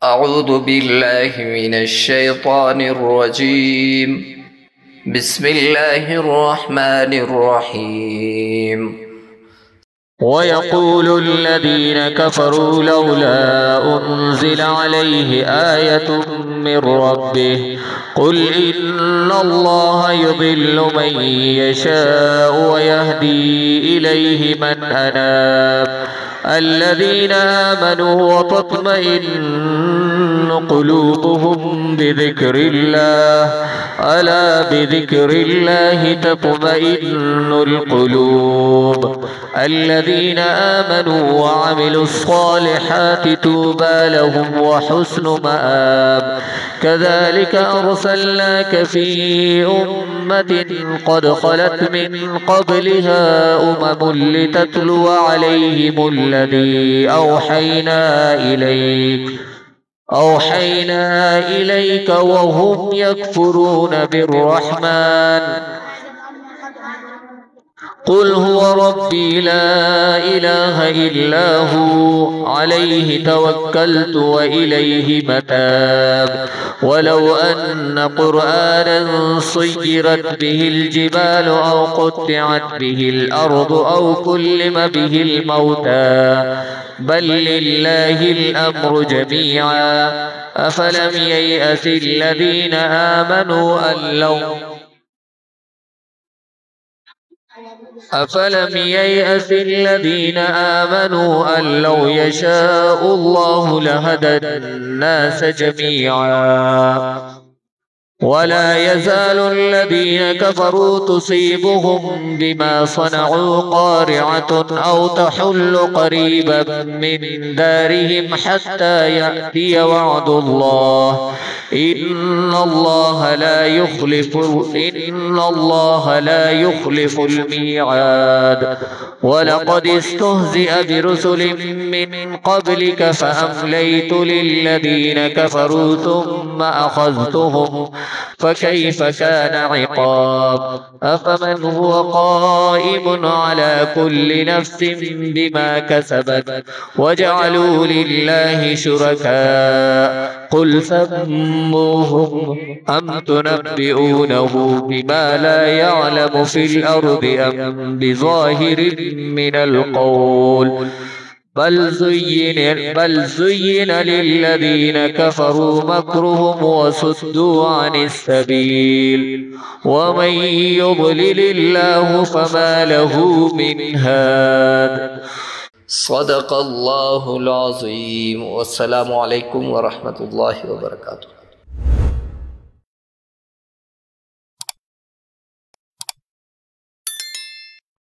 أعوذ بالله من الشيطان الرجيم. بسم الله الرحمن الرحيم. ويقول الذين كفروا لولا أنزل عليه آية من ربه قل إن الله يضل من يشاء ويهدي إليه من أناب الذين آمنوا وتطمئن قلوبهم بذكر الله ألا بذكر الله تطمئن القلوب الذين آمنوا وعملوا الصالحات طوبى لهم وحسن مآب كذلك أرسلناك في أمة قد خلت من قبلها أمم لتتلو عليهم الذي أوحينا إليك وهم يكفرون بالرحمن قل هو ربي لا إله إلا هو عليه توكلت وإليه متاب ولو أن قرآنا صيرت به الجبال أو قطعت به الأرض أو كلم به الموتى بل لله الأمر جميعا أفلم ييأس الذين آمنوا أن لو يشاء الله لهدى الناس جميعا ولا يزال الذين كفروا تصيبهم بما صنعوا قارعة أو تحل قريبا من دارهم حتى يأتي وعد الله إن الله لا يخلف الميعاد ولقد استهزئ برسل من قبلك فأمليت للذين كفروا ثم أخذتهم فكيف كان عقاب أفمن هو قائم على كل نفس بما كسبت وجعلوا لله شركاء قل سموهم أم تنبئونه بما لا يعلم في الأرض أم بظاهر من القول بل زين للذين كفروا مكرهم وصدوا عن السبيل ومن يضلل الله فما له من هاد. صدق الله العظيم. والسلام عليكم ورحمة الله وبركاته.